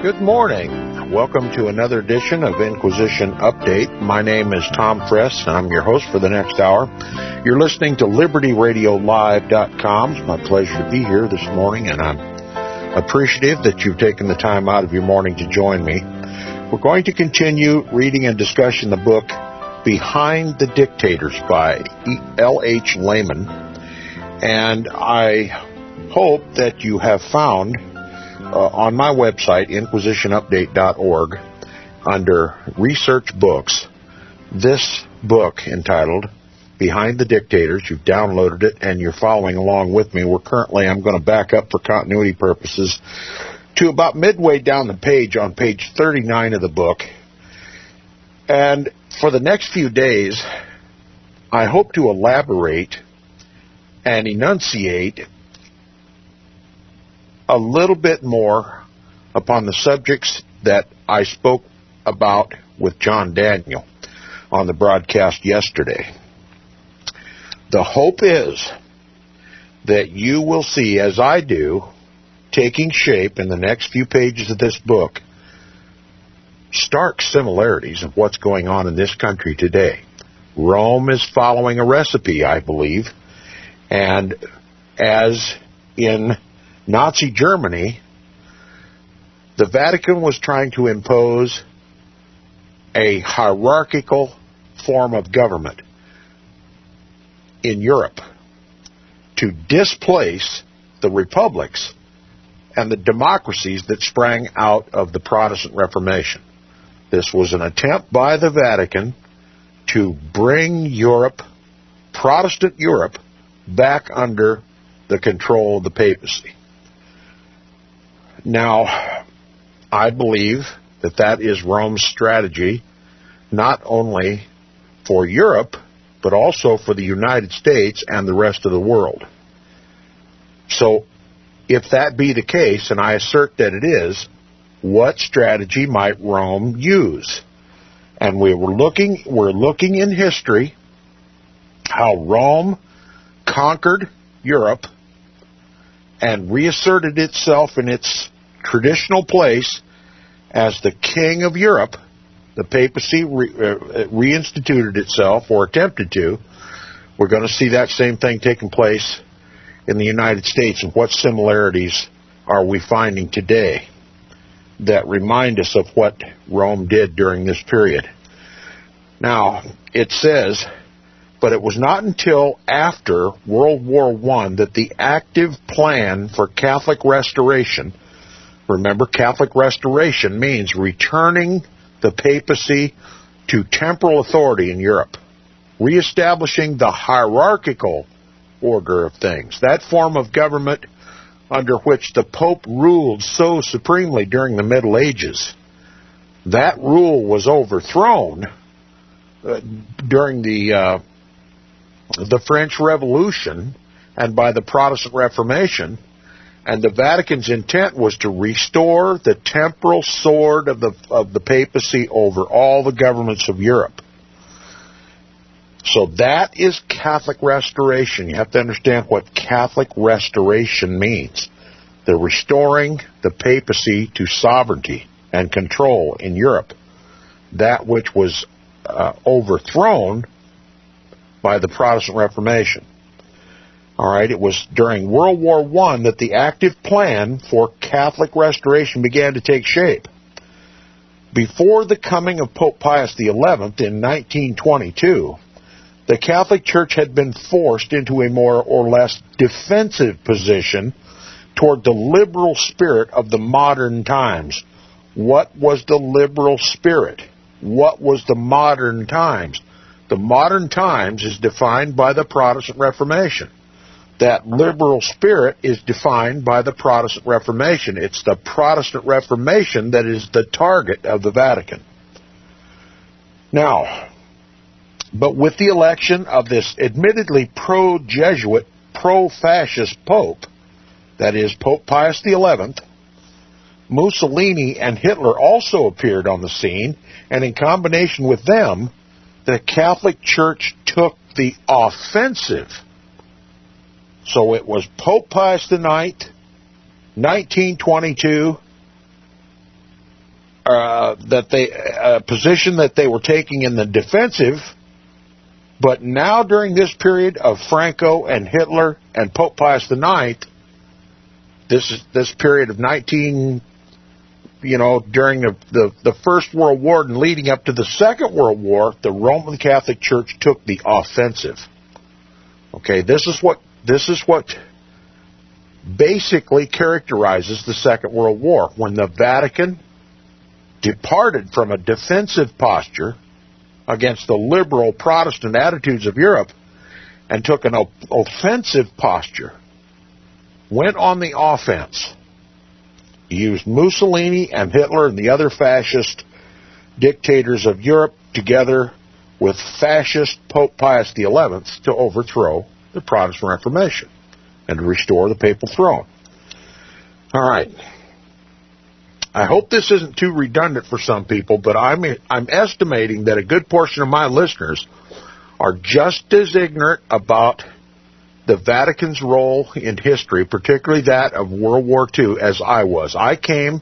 Good morning. Welcome to another edition of Inquisition Update. My name is Tom Fress, and I'm your host for the next hour. You're listening to LibertyRadioLive.com. It's my pleasure to be here this morning, and I'm appreciative that you've taken the time out of your morning to join me. We're going to continue reading and discussing the book Behind the Dictators by L.H. Lehman, and I hope that you have found on my website, inquisitionupdate.org, under Research Books, this book entitled Behind the Dictators. You've downloaded it and you're following along with me. I'm going to back up for continuity purposes to about midway down the page on page 39 of the book. And for the next few days, I hope to elaborate and enunciate a little bit more upon the subjects that I spoke about with John Daniel on the broadcast yesterday. The hope is that you will see, as I do, taking shape in the next few pages of this book, stark similarities of what's going on in this country today. Rome is following a recipe, I believe, and as in Nazi Germany, the Vatican was trying to impose a hierarchical form of government in Europe to displace the republics and the democracies that sprang out of the Protestant Reformation. This was an attempt by the Vatican to bring Europe, Protestant Europe, back under the control of the papacy. Now, I believe that that is Rome's strategy, not only for Europe, but also for the United States and the rest of the world. So, if that be the case, and I assert that it is, what strategy might Rome use? And we're looking in history how Rome conquered Europe and reasserted itself in its traditional place as the king of Europe. The papacy reinstituted itself, or attempted to. We're going to see that same thing taking place in the United States. And what similarities are we finding today that remind us of what Rome did during this period? Now, it says, but it was not until after World War I that the active plan for Catholic restoration — remember, Catholic restoration means returning the papacy to temporal authority in Europe, reestablishing the hierarchical order of things, that form of government under which the Pope ruled so supremely during the Middle Ages. That rule was overthrown during the French Revolution and by the Protestant Reformation. And the Vatican's intent was to restore the temporal sword of the papacy over all the governments of Europe. So that is Catholic restoration. You have to understand what Catholic restoration means. They're restoring the papacy to sovereignty and control in Europe, that which was overthrown by the Protestant Reformation. All right, it was during World War I that the active plan for Catholic restoration began to take shape. Before the coming of Pope Pius XI in 1922, the Catholic Church had been forced into a more or less defensive position toward the liberal spirit of the modern times. What was the liberal spirit? What was the modern times? The modern times is defined by the Protestant Reformation. That liberal spirit is defined by the Protestant Reformation. It's the Protestant Reformation that is the target of the Vatican. Now, but with the election of this admittedly pro-Jesuit, pro-fascist Pope, that is Pope Pius XI, Mussolini and Hitler also appeared on the scene, and in combination with them, the Catholic Church took the offensive. So it was Pope Pius IX, 1922, position that they were taking in the defensive. But now, during this period of Franco and Hitler and Pope Pius IX, this period of during the First World War and leading up to the Second World War, the Roman Catholic Church took the offensive. Okay, this is what basically characterizes the Second World War, when the Vatican departed from a defensive posture against the liberal Protestant attitudes of Europe and took an offensive posture, went on the offense, used Mussolini and Hitler and the other fascist dictators of Europe together with fascist Pope Pius XI to overthrow the Protestant Reformation and to restore the papal throne. All right. I hope this isn't too redundant for some people, but I'm estimating that a good portion of my listeners are just as ignorant about the Vatican's role in history, particularly that of World War II, as I was. I came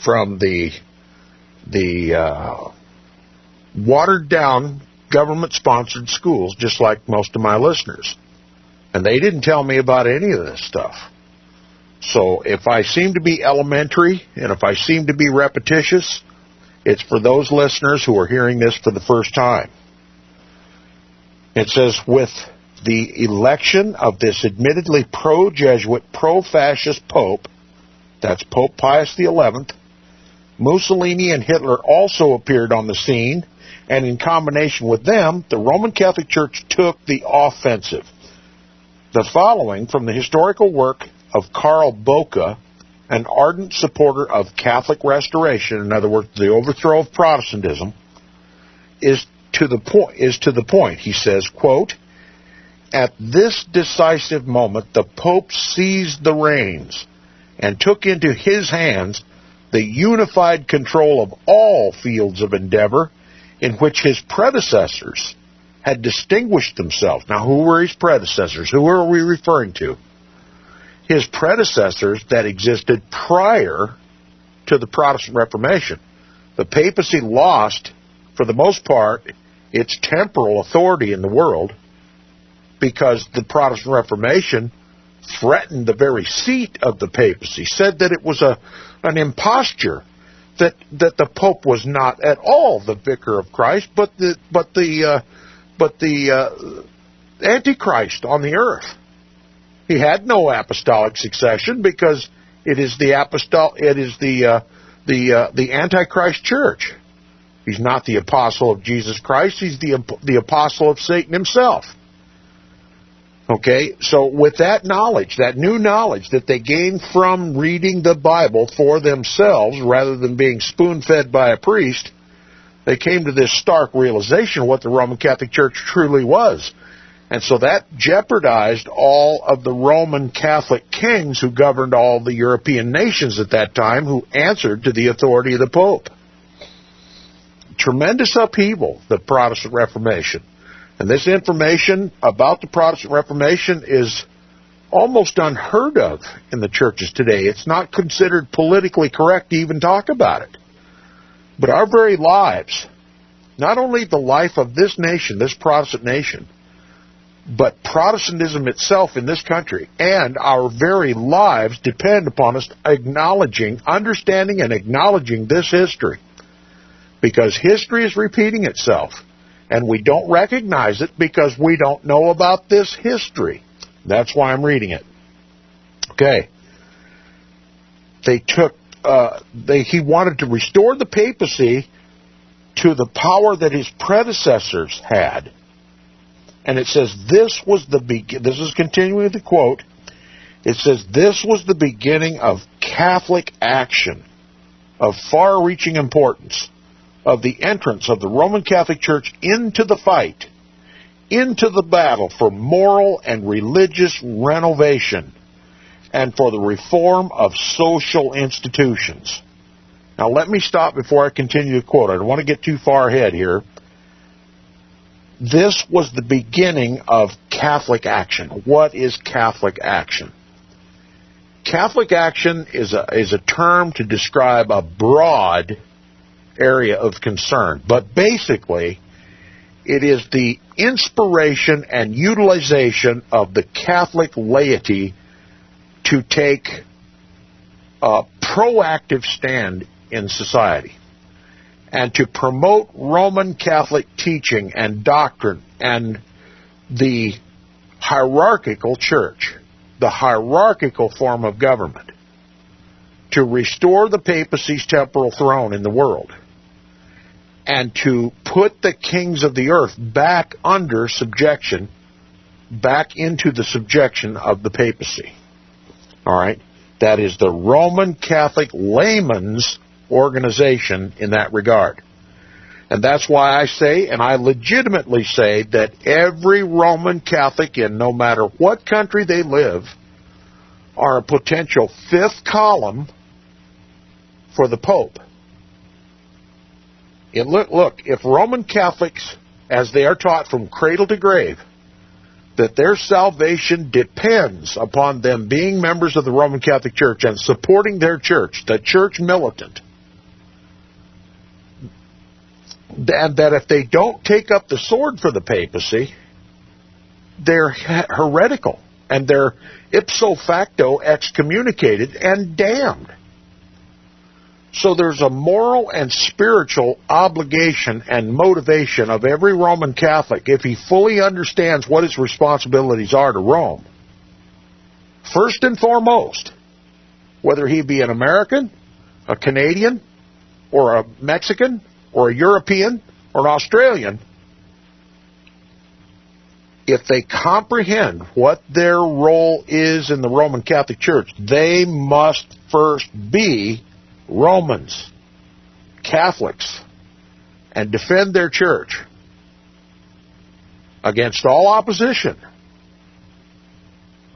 from the watered-down government-sponsored schools, just like most of my listeners. And they didn't tell me about any of this stuff. So if I seem to be elementary and if I seem to be repetitious, it's for those listeners who are hearing this for the first time. It says, with the election of this admittedly pro-Jesuit, pro-fascist Pope, that's Pope Pius XI, Mussolini and Hitler also appeared on the scene, and in combination with them, the Roman Catholic Church took the offensive. The following from the historical work of Karl Boca, an ardent supporter of Catholic restoration, in other words, the overthrow of Protestantism, is to the point. He says, quote, "At this decisive moment, the Pope seized the reins and took into his hands the unified control of all fields of endeavor in which his predecessors had distinguished themselves." Now, who were his predecessors? Who are we referring to? His predecessors that existed prior to the Protestant Reformation. The papacy lost, for the most part, its temporal authority in the world because the Protestant Reformation threatened the very seat of the papacy, said that it was an imposture, that the Pope was not at all the vicar of Christ, but the Antichrist on the earth. He had no apostolic succession because it is the Antichrist church. He's not the apostle of Jesus Christ. He's the apostle of Satan himself. Okay, so with that knowledge, that new knowledge that they gained from reading the Bible for themselves rather than being spoon-fed by a priest, they came to this stark realization of what the Roman Catholic Church truly was. And so that jeopardized all of the Roman Catholic kings who governed all the European nations at that time, who answered to the authority of the Pope. Tremendous upheaval, the Protestant Reformation. And this information about the Protestant Reformation is almost unheard of in the churches today. It's not considered politically correct to even talk about it. But our very lives, not only the life of this nation, this Protestant nation, but Protestantism itself in this country and our very lives depend upon us understanding and acknowledging this history. Because history is repeating itself. And we don't recognize it because we don't know about this history. That's why I'm reading it. Okay. He wanted to restore the papacy to the power that his predecessors had. And it says this is continuing the quote. It says this was the beginning of Catholic action of far-reaching importance, of the entrance of the Roman Catholic Church into the fight, into the battle for moral and religious renovation, and for the reform of social institutions. Now let me stop before I continue the quote. I don't want to get too far ahead here. This was the beginning of Catholic action. What is Catholic action? Catholic action is a term to describe a broad area of concern. But basically, it is the inspiration and utilization of the Catholic laity to take a proactive stand in society and to promote Roman Catholic teaching and doctrine and the hierarchical church, the hierarchical form of government, to restore the papacy's temporal throne in the world, and to put the kings of the earth back under subjection, back into the subjection of the papacy. All right? That is the Roman Catholic layman's organization in that regard. And that's why I say, and I legitimately say, that every Roman Catholic, in no matter what country they live, are a potential fifth column for the Pope. And look, if Roman Catholics, as they are taught from cradle to grave, that their salvation depends upon them being members of the Roman Catholic Church and supporting their church, the church militant, and that if they don't take up the sword for the papacy, they're heretical, and they're ipso facto excommunicated and damned. So there's a moral and spiritual obligation and motivation of every Roman Catholic, if he fully understands what his responsibilities are to Rome. First and foremost, whether he be an American, a Canadian, or a Mexican, or a European, or an Australian, if they comprehend what their role is in the Roman Catholic Church, they must first be Romans, Catholics, and defend their church against all opposition.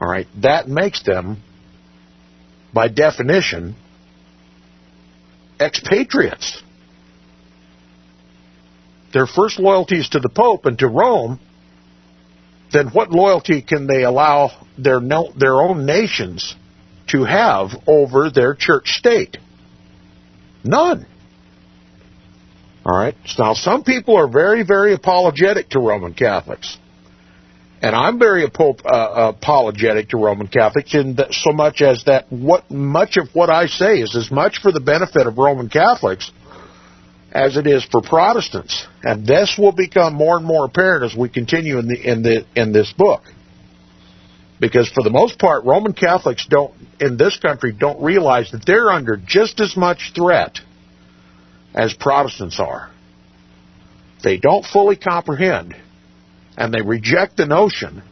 All right, that makes them, by definition, expatriates. Their first loyalty is to the Pope and to Rome. Then what loyalty can they allow their own nations to have over their church state? None. All right. Now, some people are very, very apologetic to Roman Catholics. And I'm very apologetic to Roman Catholics in that, so much as that much of what I say is as much for the benefit of Roman Catholics as it is for Protestants. And this will become more and more apparent as we continue in this book. Because for the most part, Roman Catholics in this country don't realize that they're under just as much threat as Protestants are. They don't fully comprehend, and they reject the notion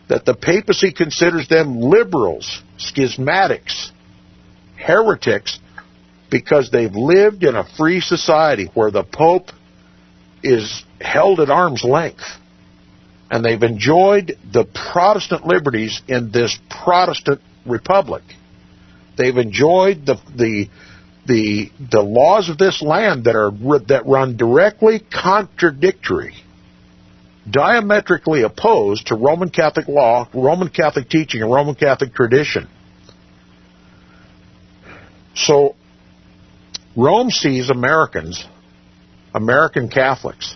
that the papacy considers them liberals, schismatics, heretics, because they've lived in a free society where the Pope is held at arm's length. And they've enjoyed the Protestant liberties in this Protestant republic. They've enjoyed the laws of this land that run directly contradictory, diametrically opposed to Roman Catholic law, Roman Catholic teaching, and Roman Catholic tradition. So Rome sees American Catholics,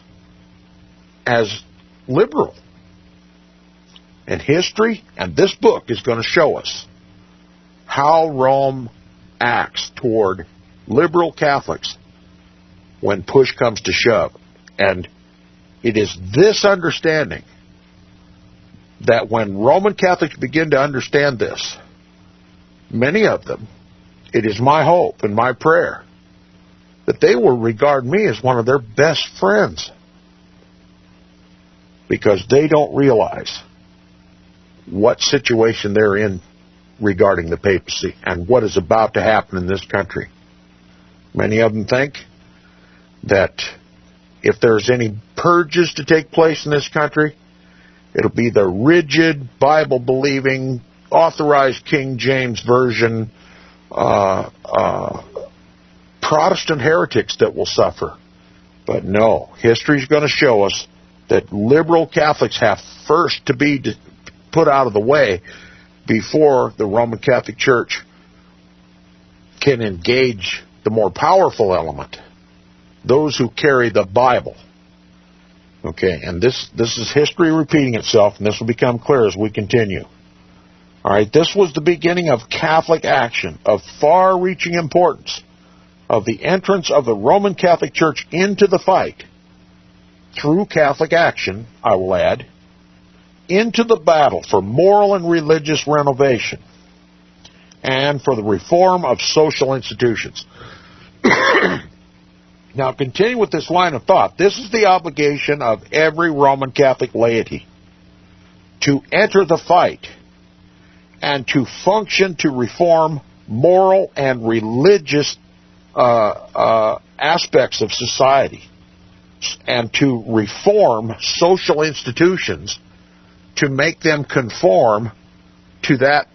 as liberal. And history and this book is going to show us how Rome acts toward liberal Catholics when push comes to shove. And it is this understanding that when Roman Catholics begin to understand this, many of them, it is my hope and my prayer that they will regard me as one of their best friends, because they don't realize what situation they're in regarding the papacy and what is about to happen in this country. Many of them think that if there's any purges to take place in this country, it'll be the rigid, Bible-believing, authorized King James Version Protestant heretics that will suffer. But no, history's going to show us that liberal Catholics have first to be put out of the way before the Roman Catholic Church can engage the more powerful element, those who carry the Bible. Okay, and this is history repeating itself, and this will become clear as we continue. All right, this was the beginning of Catholic action of far-reaching importance, of the entrance of the Roman Catholic Church into the fight, through Catholic action, I will add, into the battle for moral and religious renovation, and for the reform of social institutions. Now, continue with this line of thought. This is the obligation of every Roman Catholic laity, to enter the fight and to function to reform moral and religious aspects of society, and to reform social institutions to make them conform to that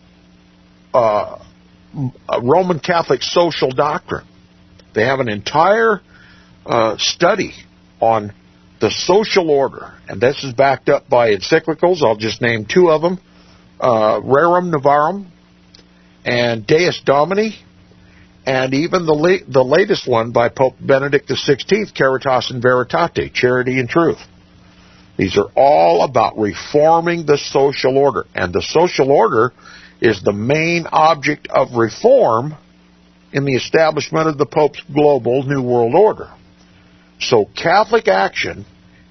Roman Catholic social doctrine. They have an entire study on the social order, and this is backed up by encyclicals. I'll just name two of them, Rerum Novarum and Deus Domini, and even the latest one by Pope Benedict XVI, Caritas in Veritate, Charity and Truth. These are all about reforming the social order, and the social order is the main object of reform in the establishment of the Pope's global New World Order. So Catholic action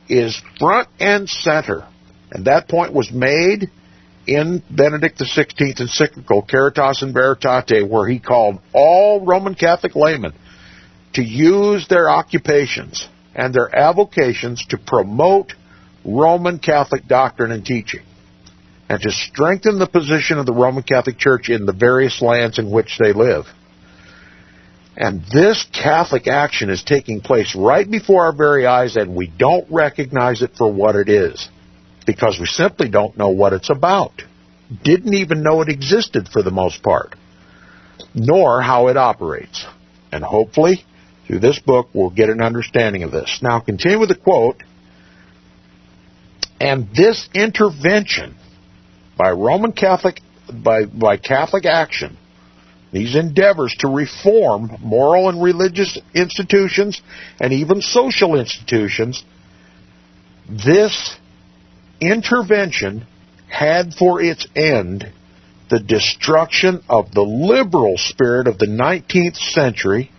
is front and center, and that point was made in Benedict XVI encyclical Caritas in Veritate, where he called all Roman Catholic laymen to use their occupations and their avocations to promote Roman Catholic doctrine and teaching, and to strengthen the position of the Roman Catholic Church in the various lands in which they live. And this Catholic action is taking place right before our very eyes, and we don't recognize it for what it is, because we simply don't know what it's about. Didn't even know it existed for the most part, nor how it operates. And hopefully, through this book, we'll get an understanding of this. Now, continue with the quote. And this intervention by Roman Catholic, by Catholic action, these endeavors to reform moral and religious institutions and even social institutions, this intervention had for its end the destruction of the liberal spirit of the 19th century.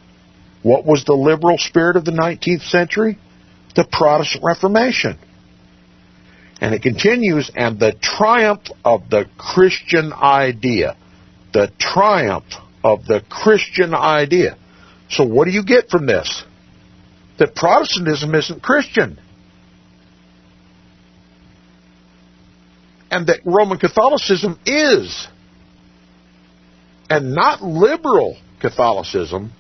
What was the liberal spirit of the 19th century? The Protestant Reformation. And it continues, and the triumph of the Christian idea. The triumph of the Christian idea. So what do you get from this? That Protestantism isn't Christian. And that Roman Catholicism is. And not liberal Catholicism,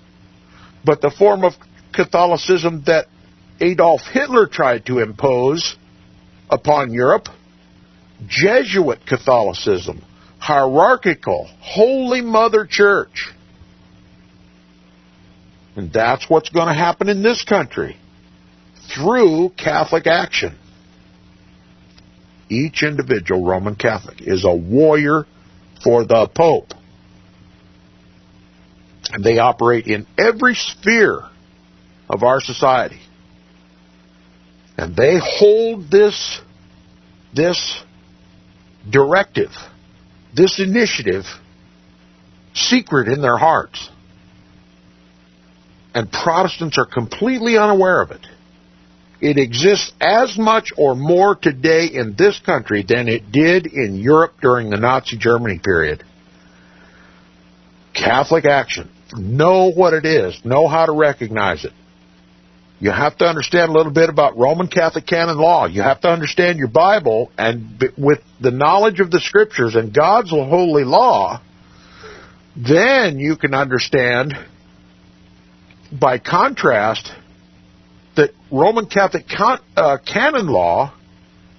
but the form of Catholicism that Adolf Hitler tried to impose upon Europe, Jesuit Catholicism, hierarchical, Holy Mother Church. And that's what's going to happen in this country through Catholic action. Each individual Roman Catholic is a warrior for the Pope. And they operate in every sphere of our society. And they hold this directive, this initiative, secret in their hearts. And Protestants are completely unaware of it. It exists as much or more today in this country than it did in Europe during the Nazi Germany period. Catholic action. Know what it is. Know how to recognize it. You have to understand a little bit about Roman Catholic canon law. You have to understand your Bible, and with the knowledge of the Scriptures and God's holy law, then you can understand, by contrast, that Roman Catholic canon law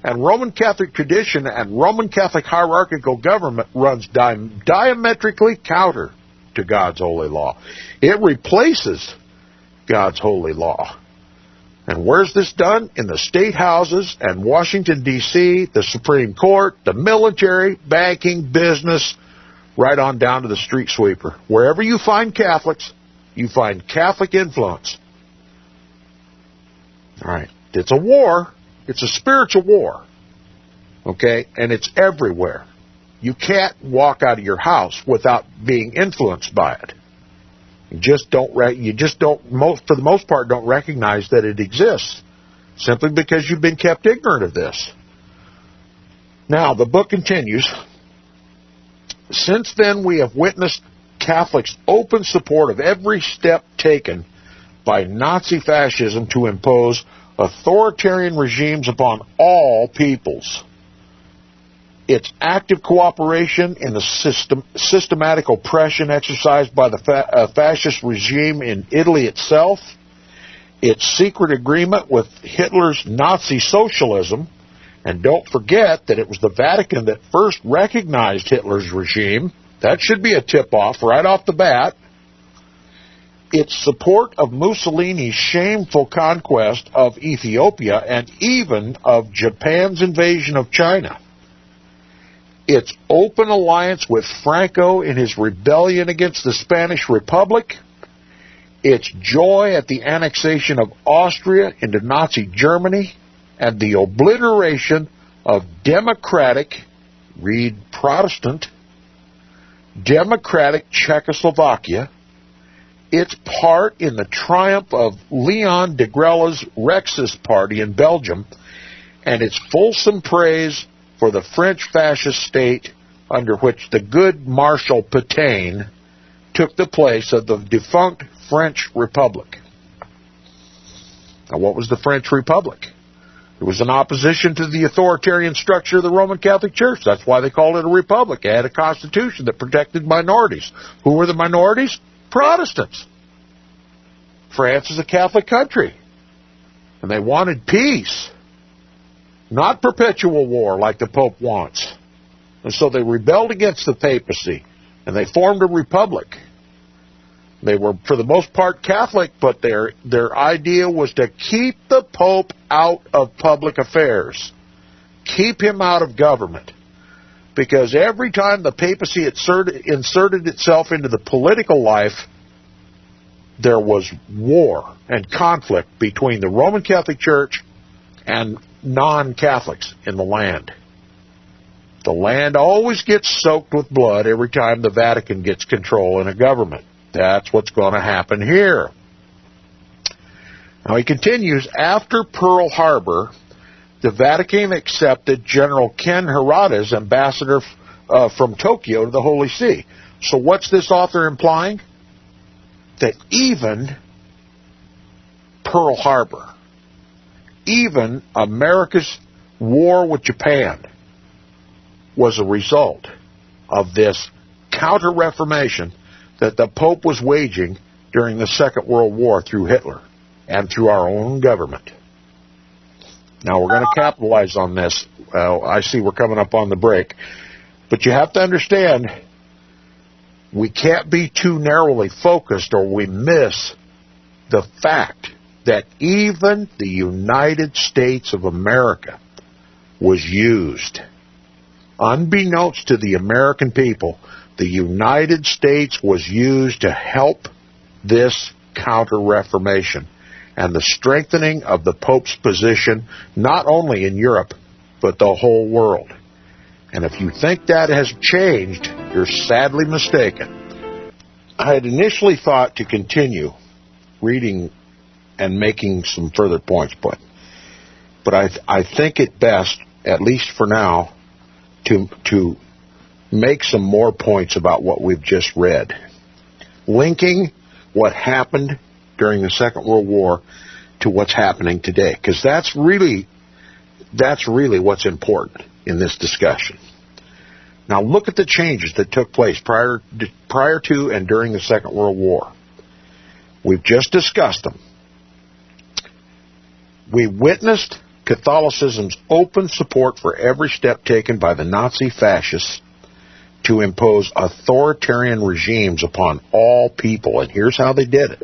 and Roman Catholic tradition and Roman Catholic hierarchical government runs diametrically counter to God's holy law. It replaces God's holy law. And where's this done? In the state houses and Washington, D.C., the Supreme Court, the military, banking, business, right on down to the street sweeper. Wherever you find Catholics, you find Catholic influence. All right. It's a war. It's a spiritual war. Okay? And it's everywhere. You can't walk out of your house without being influenced by it. You just don't, for the most part, don't recognize that it exists, simply because you've been kept ignorant of this. Now, the book continues. Since then, we have witnessed Catholics' open support of every step taken by Nazi fascism to impose authoritarian regimes upon all peoples. Its active cooperation in the systematic oppression exercised by the fascist regime in Italy itself, its secret agreement with Hitler's Nazi socialism, and don't forget that it was the Vatican that first recognized Hitler's regime. That should be a tip-off right off the bat. Its support of Mussolini's shameful conquest of Ethiopia and even of Japan's invasion of China. Its open alliance with Franco in his rebellion against the Spanish Republic. Its joy at the annexation of Austria into Nazi Germany and the obliteration of democratic, read Protestant, democratic Czechoslovakia, its part in the triumph of Leon de Grella's Rexist party in Belgium, and its fulsome praise for the French fascist state under which the good Marshal Pétain took the place of the defunct French Republic. Now, what was the French Republic? It was an opposition to the authoritarian structure of the Roman Catholic Church. That's why they called it a republic. It had a constitution that protected minorities. Who were the minorities? Protestants. France is a Catholic country. And they wanted peace, not perpetual war like the Pope wants. And so they rebelled against the papacy, and they formed a republic. They were, for the most part, Catholic, but their idea was to keep the Pope out of public affairs. Keep him out of government. Because every time the papacy inserted itself into the political life, there was war and conflict between the Roman Catholic Church and non-Catholics in the land. The land always gets soaked with blood every time the Vatican gets control in a government. That's what's going to happen here. Now he continues, after Pearl Harbor, the Vatican accepted General Ken Hirata as ambassador from Tokyo to the Holy See. So what's this author implying? That even Pearl Harbor, even America's war with Japan, was a result of this counter-reformation that the Pope was waging during the Second World War through Hitler and through our own government. Now, we're going to capitalize on this. I see we're coming up on the break. But you have to understand, we can't be too narrowly focused or we miss the fact that even the United States of America was used. Unbeknownst to the American people, the United States was used to help this counter-reformation and the strengthening of the Pope's position, not only in Europe, but the whole world. And if you think that has changed, you're sadly mistaken. I had initially thought to continue reading and making some further points, but I think it best, at least for now, to make some more points about what we've just read, linking what happened during the Second World War to what's happening today, because that's really what's important in this discussion. Now look at the changes that took place prior to and during the Second World War. We've just discussed them. We witnessed Catholicism's open support for every step taken by the Nazi fascists to impose authoritarian regimes upon all people, and here's how they did it.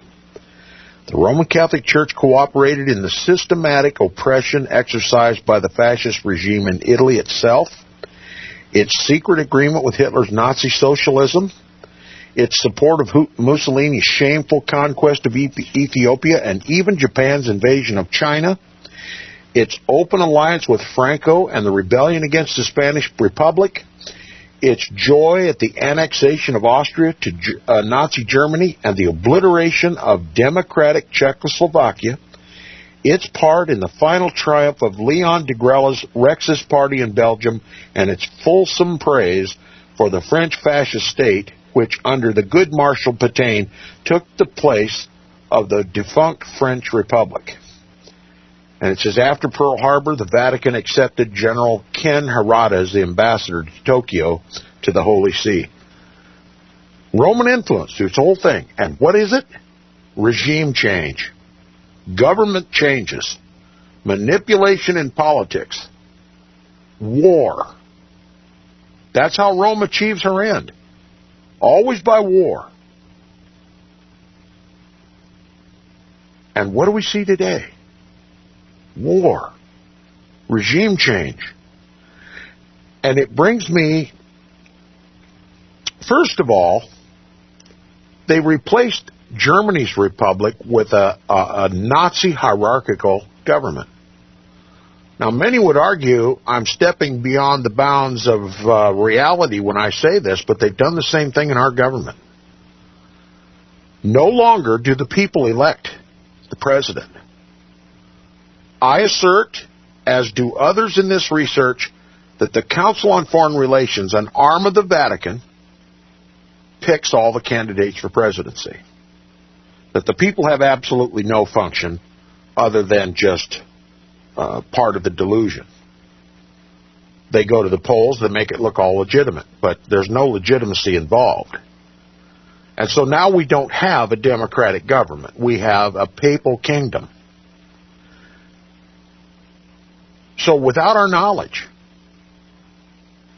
The Roman Catholic Church cooperated in the systematic oppression exercised by the fascist regime in Italy itself, its secret agreement with Hitler's Nazi socialism, its support of Mussolini's shameful conquest of Ethiopia and even Japan's invasion of China, its open alliance with Franco and the rebellion against the Spanish Republic, its joy at the annexation of Austria to Nazi Germany and the obliteration of democratic Czechoslovakia, its part in the final triumph of Leon de Grelle's Rexist party in Belgium, and its fulsome praise for the French fascist state, which under the good Marshal Pétain took the place of the defunct French Republic. And it says, after Pearl Harbor, the Vatican accepted General Ken Harada as the ambassador to Tokyo to the Holy See. Roman influence through its whole thing. And what is it? Regime change. Government changes. Manipulation in politics. War. That's how Rome achieves her end. Always by war. And what do we see today? War. Regime change. And it brings me, first of all, they replaced Germany's republic with a Nazi hierarchical government. Now, many would argue I'm stepping beyond the bounds of reality when I say this, but they've done the same thing in our government. No longer do the people elect the president. I assert, as do others in this research, that the Council on Foreign Relations, an arm of the Vatican, picks all the candidates for presidency. That the people have absolutely no function other than just part of the delusion. They go to the polls, they make it look all legitimate, but there's no legitimacy involved. And so now we don't have a democratic government. We have a papal kingdom. So without our knowledge,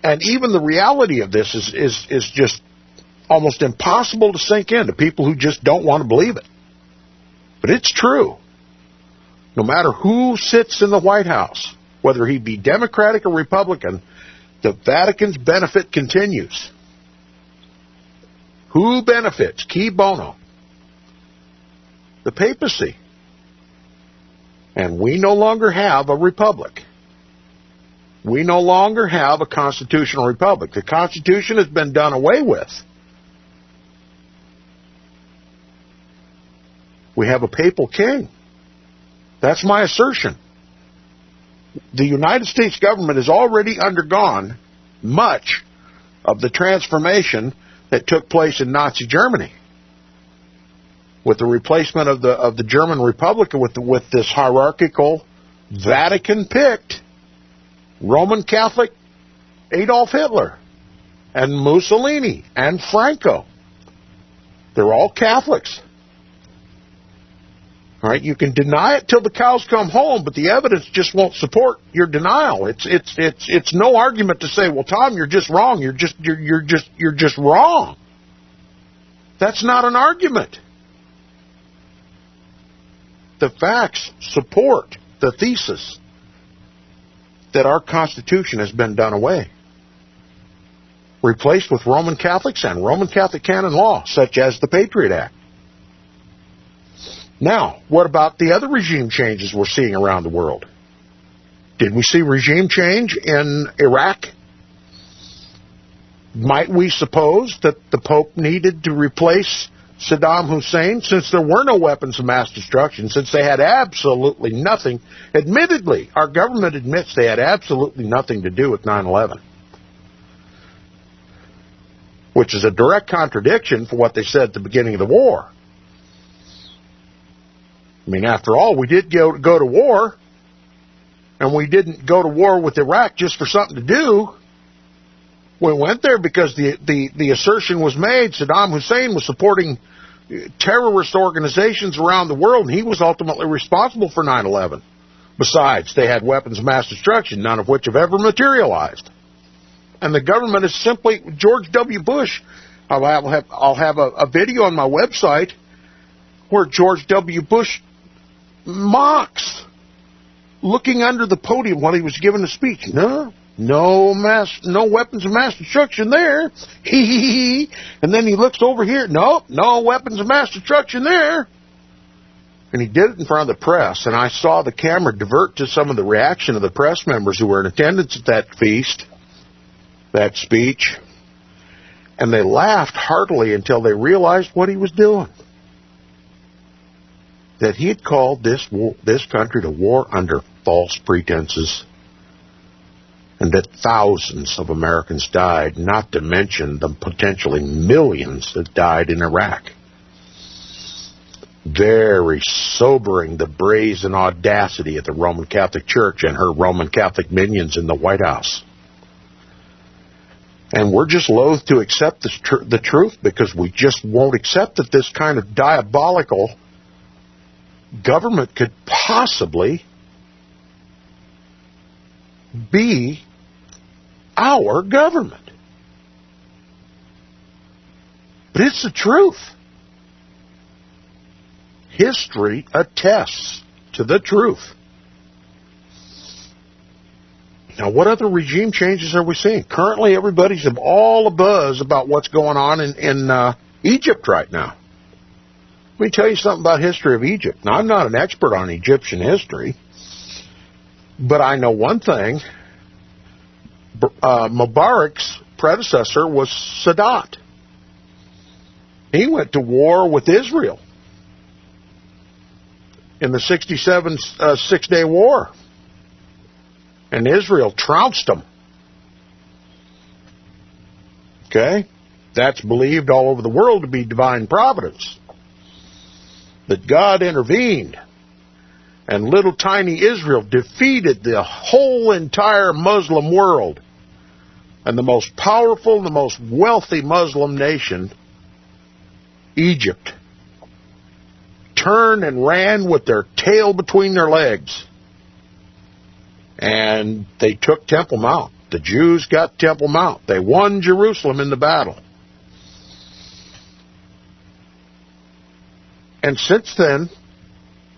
and even the reality of this is just almost impossible to sink in to people who just don't want to believe it. But it's true. No matter who sits in the White House, whether he be Democratic or Republican, the Vatican's benefit continues. Who benefits? Qui bono? The papacy. And we no longer have a republic. We no longer have a constitutional republic. The Constitution has been done away with. We have a papal king. That's my assertion. The United States government has already undergone much of the transformation that took place in Nazi Germany, with the replacement of the German Republic with this hierarchical, Vatican-picked Roman Catholic Adolf Hitler and Mussolini and Franco. They're all Catholics. All right, you can deny it till the cows come home, but the evidence just won't support your denial. It's no argument to say, well, Tom, you're just wrong. You're just wrong. That's not an argument. The facts support the thesis that our Constitution has been done away, replaced with Roman Catholics and Roman Catholic canon law, such as the Patriot Act. Now, what about the other regime changes we're seeing around the world? Did we see regime change in Iraq? Might we suppose that the Pope needed to replace Saddam Hussein, since there were no weapons of mass destruction, since they had absolutely nothing? Admittedly, our government admits they had absolutely nothing to do with 9/11, which is a direct contradiction for what they said at the beginning of the war. I mean, after all, we did go to war, and we didn't go to war with Iraq just for something to do. We went there because the assertion was made Saddam Hussein was supporting terrorist organizations around the world, and he was ultimately responsible for 9/11. Besides, they had weapons of mass destruction, none of which have ever materialized. And the government is simply, George W. Bush, I'll have a video on my website where George W. Bush mocks looking under the podium while he was giving a speech. No, No weapons of mass destruction there. And then he looks over here. Nope, no weapons of mass destruction there. And he did it in front of the press. And I saw the camera divert to some of the reaction of the press members who were in attendance at that feast, that speech. And they laughed heartily until they realized what he was doing. That he had called this country to war under false pretenses. And that thousands of Americans died, not to mention the potentially millions that died in Iraq. Very sobering, the brazen audacity of the Roman Catholic Church and her Roman Catholic minions in the White House. And we're just loath to accept the truth because we just won't accept that this kind of diabolical government could possibly be our government. But it's the truth. History attests to the truth. Now, what other regime changes are we seeing? Currently, everybody's all abuzz about what's going on in Egypt right now. Let me tell you something about history of Egypt. Now, I'm not an expert on Egyptian history, but I know one thing. Mubarak's predecessor was Sadat. He went to war with Israel in the 67 Six-Day War. And Israel trounced them. Okay? That's believed all over the world to be divine providence. That God intervened. And little tiny Israel defeated the whole entire Muslim world. And the most powerful, the most wealthy Muslim nation, Egypt, turned and ran with their tail between their legs. And they took Temple Mount. The Jews got Temple Mount. They won Jerusalem in the battle. And since then,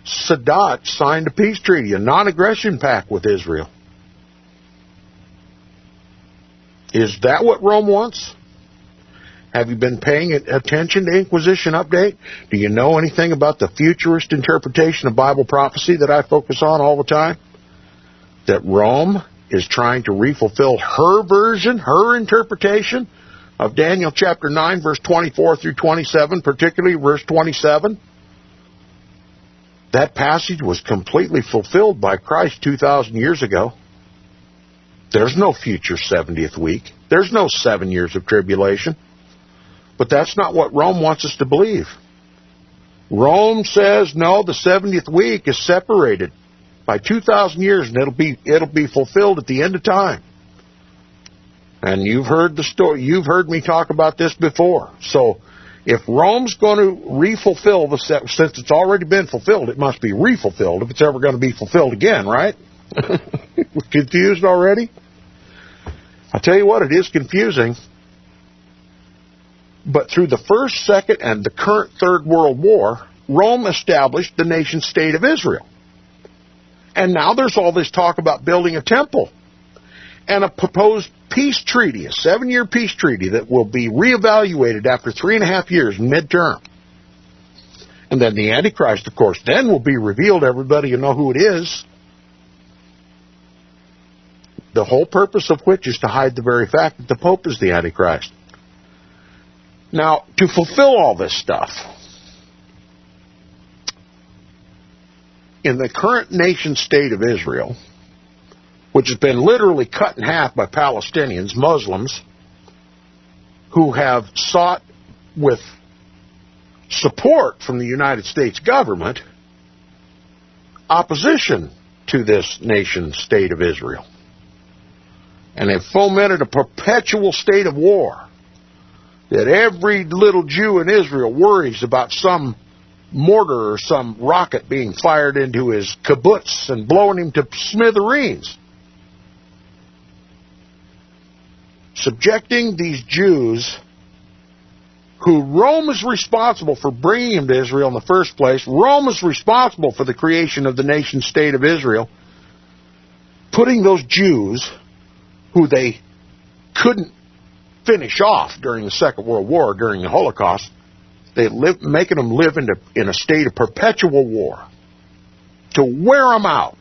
Sadat signed a peace treaty, a non-aggression pact with Israel. Is that what Rome wants? Have you been paying attention to Inquisition Update? Do you know anything about the futurist interpretation of Bible prophecy that I focus on all the time? That Rome is trying to refulfill her version, her interpretation of Daniel chapter 9, verse 24 through 27, particularly verse 27. That passage was completely fulfilled by Christ 2,000 years ago. There's no future 70th week. There's no 7 years of tribulation. But that's not what Rome wants us to believe. Rome says, no, the 70th week is separated by 2,000 years, and it'll be fulfilled at the end of time. And you've heard the story. You've heard me talk about this before. So, if Rome's going to refulfill since it's already been fulfilled, it must be refulfilled if it's ever going to be fulfilled again, right? We're confused already? I'll tell you what, it is confusing. But through the First, Second, and the current Third World War, Rome established the nation-state of Israel. And now there's all this talk about building a temple and a proposed peace treaty, a 7-year peace treaty that will be reevaluated after 3.5 years midterm. And then the Antichrist, of course, then will be revealed. Everybody will know who it is. The whole purpose of which is to hide the very fact that the Pope is the Antichrist. Now, to fulfill all this stuff, in the current nation-state of Israel, which has been literally cut in half by Palestinians, Muslims, who have sought with support from the United States government opposition to this nation-state of Israel. And have fomented a perpetual state of war that every little Jew in Israel worries about some mortar or some rocket being fired into his kibbutz and blowing him to smithereens. Subjecting these Jews, who Rome is responsible for bringing them to Israel in the first place. Rome is responsible for the creation of the nation-state of Israel. Putting those Jews who they couldn't finish off during the Second World War, during the Holocaust, making them live in a state of perpetual war to wear them out.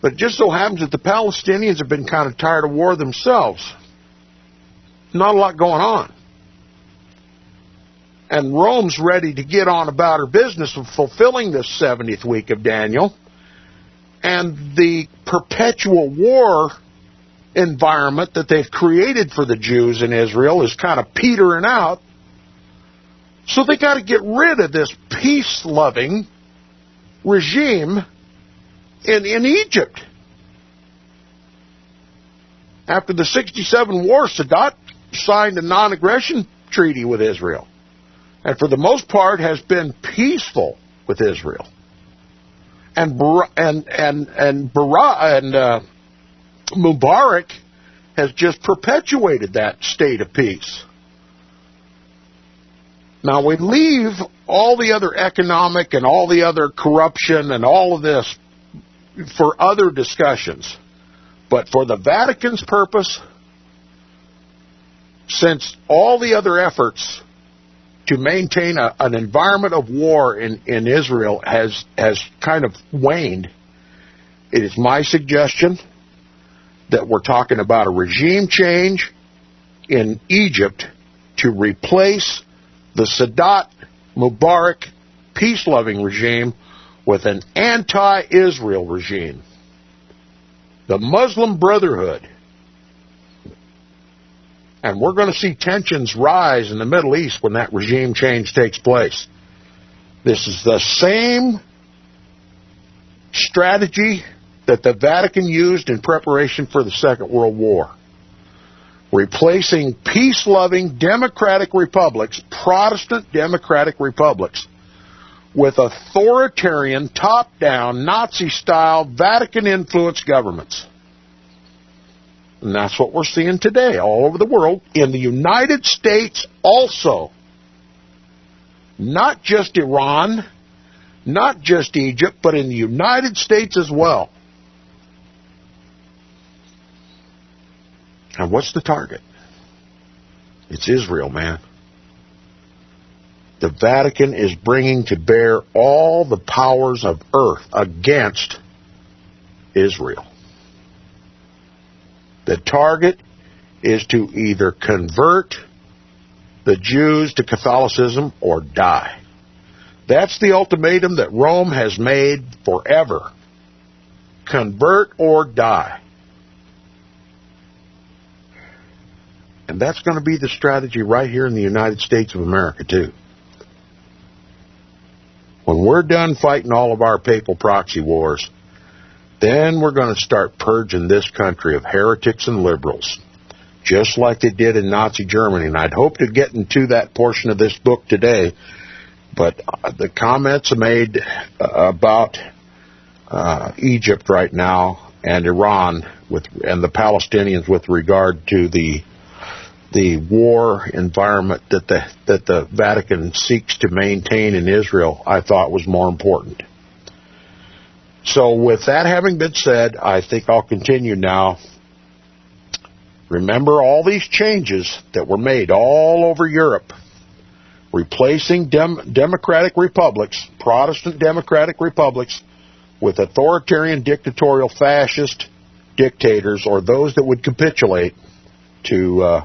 But it just so happens that the Palestinians have been kind of tired of war themselves. Not a lot going on. And Rome's ready to get on about her business of fulfilling this 70th week of Daniel. And the perpetual war environment that they've created for the Jews in Israel is kind of petering out. So they got to get rid of this peace-loving regime in Egypt. After the 67 war, Sadat signed a non-aggression treaty with Israel, and for the most part has been peaceful with Israel. And Mubarak has just perpetuated that state of peace. Now we leave all the other economic and all the other corruption and all of this for other discussions. But for the Vatican's purpose, since all the other efforts to maintain an environment of war in Israel has kind of waned, it is my suggestion that we're talking about a regime change in Egypt to replace the Sadat Mubarak peace-loving regime with an anti-Israel regime. The Muslim Brotherhood. And we're going to see tensions rise in the Middle East when that regime change takes place. This is the same strategy that the Vatican used in preparation for the Second World War. Replacing peace-loving democratic republics, Protestant democratic republics, with authoritarian, top-down, Nazi-style, Vatican-influenced governments. And that's what we're seeing today all over the world, in the United States also. Not just Iran, not just Egypt, but in the United States as well. And what's the target? It's Israel, man. The Vatican is bringing to bear all the powers of earth against Israel. The target is to either convert the Jews to Catholicism or die. That's the ultimatum that Rome has made forever. Convert or die. And that's going to be the strategy right here in the United States of America, too. When we're done fighting all of our papal proxy wars, then we're going to start purging this country of heretics and liberals, just like they did in Nazi Germany. And I'd hope to get into that portion of this book today, but the comments made about Egypt right now and Iran and the Palestinians with regard to the war environment that the Vatican seeks to maintain in Israel, I thought was more important. So with that having been said, I think I'll continue now. Remember all these changes that were made all over Europe, replacing democratic republics, Protestant democratic republics, with authoritarian, dictatorial, fascist dictators, or those that would capitulate to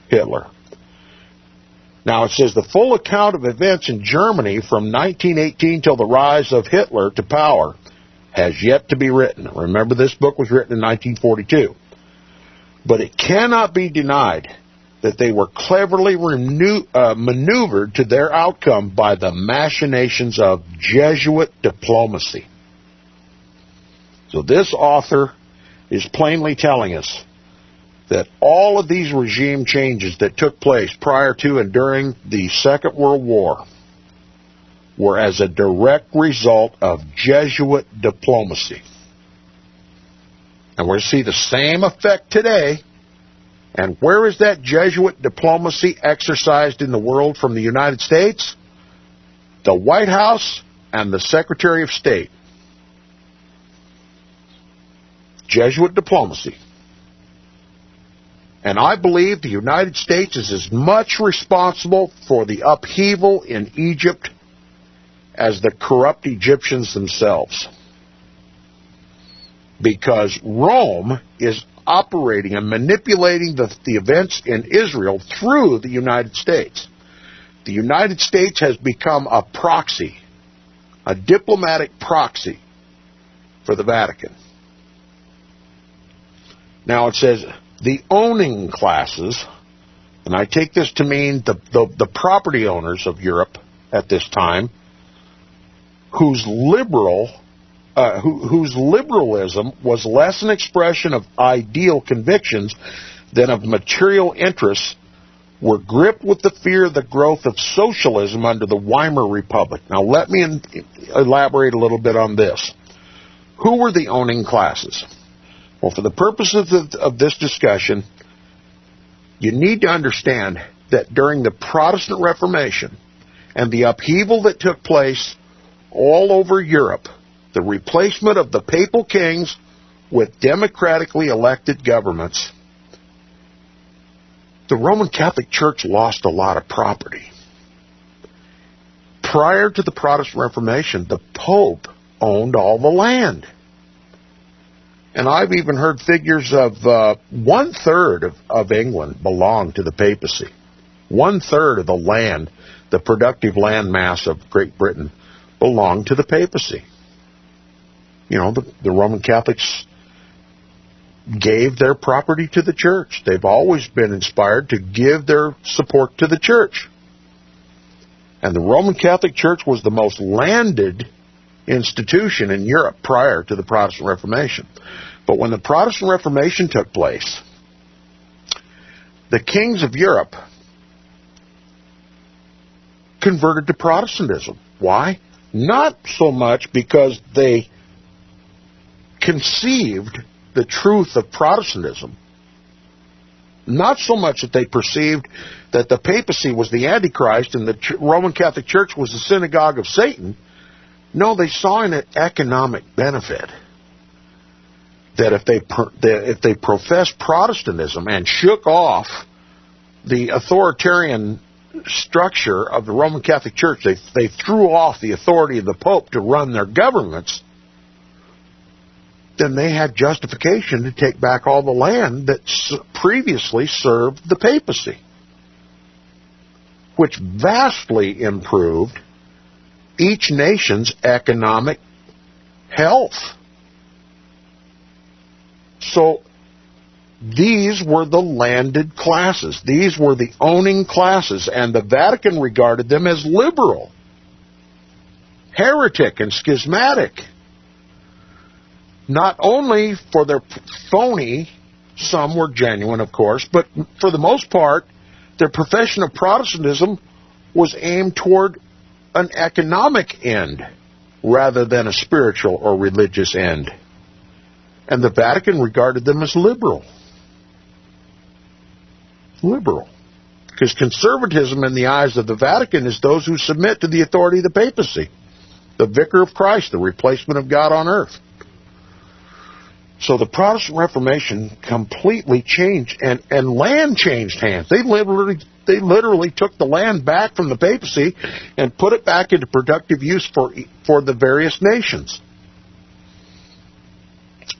Hitler. Now it says the full account of events in Germany from 1918 till the rise of Hitler to power has yet to be written. Remember, this book was written in 1942. But it cannot be denied that they were cleverly maneuvered to their outcome by the machinations of Jesuit diplomacy. So this author is plainly telling us that all of these regime changes that took place prior to and during the Second World War were as a direct result of Jesuit diplomacy. And we're going to see the same effect today. And where is that Jesuit diplomacy exercised in the world from the United States? The White House and the Secretary of State. Jesuit diplomacy. And I believe the United States is as much responsible for the upheaval in Egypt as the corrupt Egyptians themselves. Because Rome is operating and manipulating the events in Israel through the United States. The United States has become a proxy, a diplomatic proxy for the Vatican. Now it says the owning classes, and I take this to mean the property owners of Europe at this time, whose liberalism was less an expression of ideal convictions than of material interests, were gripped with the fear of the growth of socialism under the Weimar Republic. Now let me elaborate a little bit on this. Who were the owning classes? Well, for the purposes of this discussion, you need to understand that during the Protestant Reformation and the upheaval that took place all over Europe, the replacement of the papal kings with democratically elected governments, the Roman Catholic Church lost a lot of property. Prior to the Protestant Reformation, the Pope owned all the land. And I've even heard figures of 1/3 of England belonged to the papacy. 1/3 of the land, the productive land mass of Great Britain, belonged to the papacy. You know, the Roman Catholics gave their property to the church. They've always been inspired to give their support to the church. And the Roman Catholic Church was the most landed institution in Europe prior to the Protestant Reformation. But when the Protestant Reformation took place, the kings of Europe converted to Protestantism. Why? Not so much because they conceived the truth of Protestantism. Not so much that they perceived that the papacy was the Antichrist and the Roman Catholic Church was the synagogue of Satan. No, they saw in it economic benefit. That if they professed Protestantism and shook off the authoritarian structure of the Roman Catholic Church, they threw off the authority of the Pope to run their governments, then they had justification to take back all the land that previously served the papacy, which vastly improved each nation's economic health. So these were the landed classes. These were the owning classes, and the Vatican regarded them as liberal, heretic, and schismatic. Not only for their phony, some were genuine, of course, but for the most part, their profession of Protestantism was aimed toward an economic end rather than a spiritual or religious end. And the Vatican regarded them as liberal. Liberal. Because conservatism in the eyes of the Vatican is those who submit to the authority of the papacy, the vicar of Christ, the replacement of God on earth. So the Protestant Reformation completely changed, and land changed hands. They literally took the land back from the papacy and put it back into productive use for the various nations.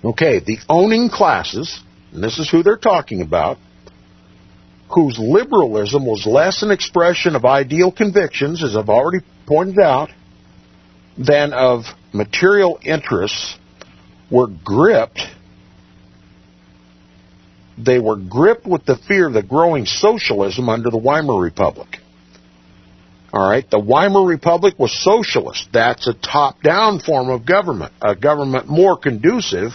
Okay, the owning classes, and this is who they're talking about, whose liberalism was less an expression of ideal convictions, as I've already pointed out, than of material interests, were gripped. They were gripped with the fear of the growing socialism under the Weimar Republic. All right, the Weimar Republic was socialist. That's a top-down form of government, a government more conducive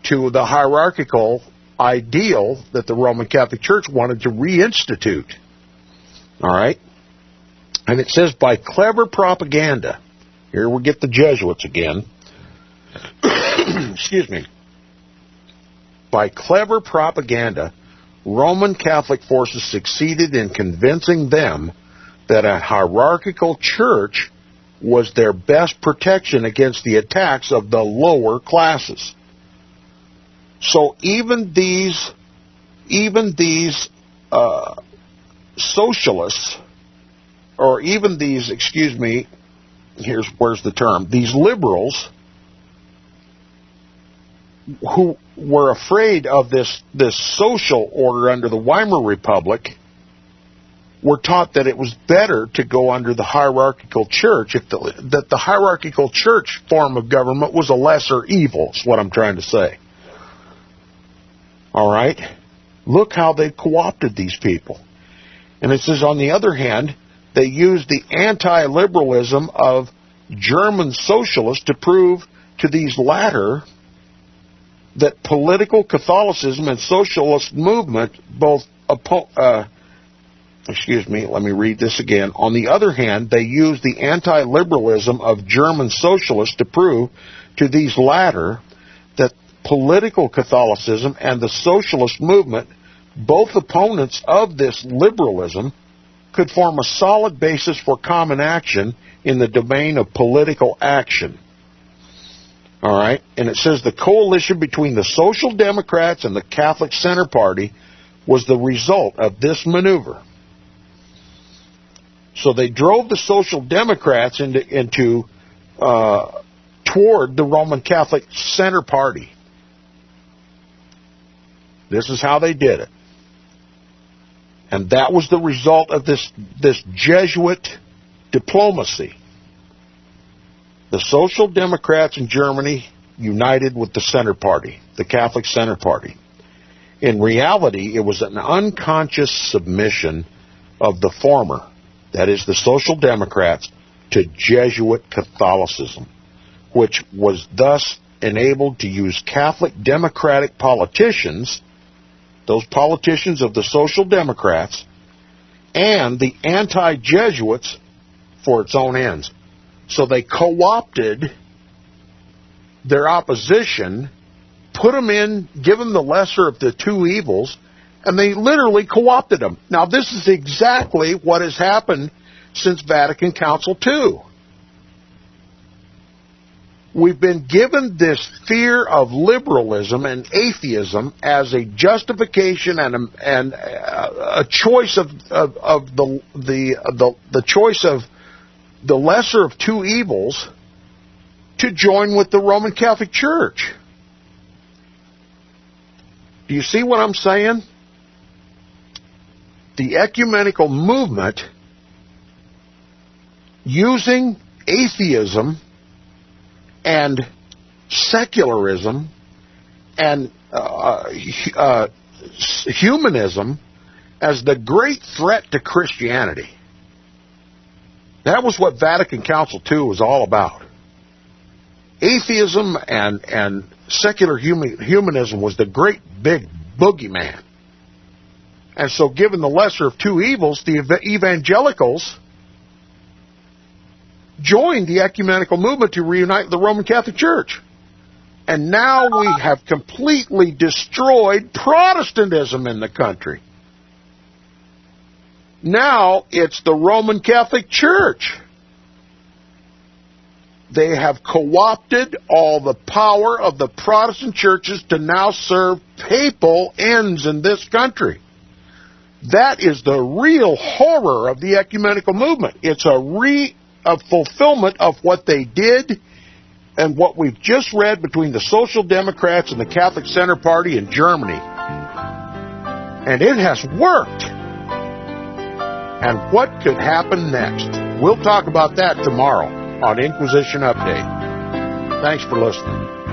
to the hierarchical ideal that the Roman Catholic Church wanted to reinstitute. All right? And it says, by clever propaganda, here we get the Jesuits again. Excuse me. By clever propaganda, Roman Catholic forces succeeded in convincing them that a hierarchical church was their best protection against the attacks of the lower classes. So even these even these socialists, or even these, where's the term, these liberals who were afraid of this social order under the Weimar Republic were taught that it was better to go under the hierarchical church, that the hierarchical church form of government was a lesser evil, is what I'm trying to say. All right? Look how they co-opted these people. And it says, on the other hand, they used the anti-liberalism of German socialists to prove to these latter that political Catholicism and socialist movement both let me read this again. On the other hand, they used the anti-liberalism of German socialists to prove to these latter that political Catholicism and the socialist movement, both opponents of this liberalism, could form a solid basis for common action in the domain of political action. All right? And it says the coalition between the Social Democrats and the Catholic Center Party was the result of this maneuver. So they drove the Social Democrats into toward the Roman Catholic Center Party. This is how they did it. And that was the result of this Jesuit diplomacy. The Social Democrats in Germany united with the Center Party, the Catholic Center Party. In reality, it was an unconscious submission of the former, that is, the Social Democrats, to Jesuit Catholicism, which was thus enabled to use Catholic Democratic politicians, those politicians of the Social Democrats, and the anti-Jesuits for its own ends. So they co-opted their opposition, put them in, give them the lesser of the two evils, and they literally co-opted them. Now, this is exactly what has happened since Vatican Council II. We've been given this fear of liberalism and atheism as a justification and a choice of the choice of the lesser of two evils to join with the Roman Catholic Church. Do you see what I'm saying? The ecumenical movement using atheism and secularism and humanism as the great threat to Christianity. That was what Vatican Council II was all about. Atheism and secular humanism was the great big boogeyman. And so given the lesser of two evils, the evangelicals joined the ecumenical movement to reunite the Roman Catholic Church. And now we have completely destroyed Protestantism in the country. Now it's the Roman Catholic Church. They have co-opted all the power of the Protestant churches to now serve papal ends in this country. That is the real horror of the ecumenical movement. It's a fulfillment of what they did and what we've just read between the Social Democrats and the Catholic Center Party in Germany. And it has worked. And what could happen next? We'll talk about that tomorrow on Inquisition Update. Thanks for listening.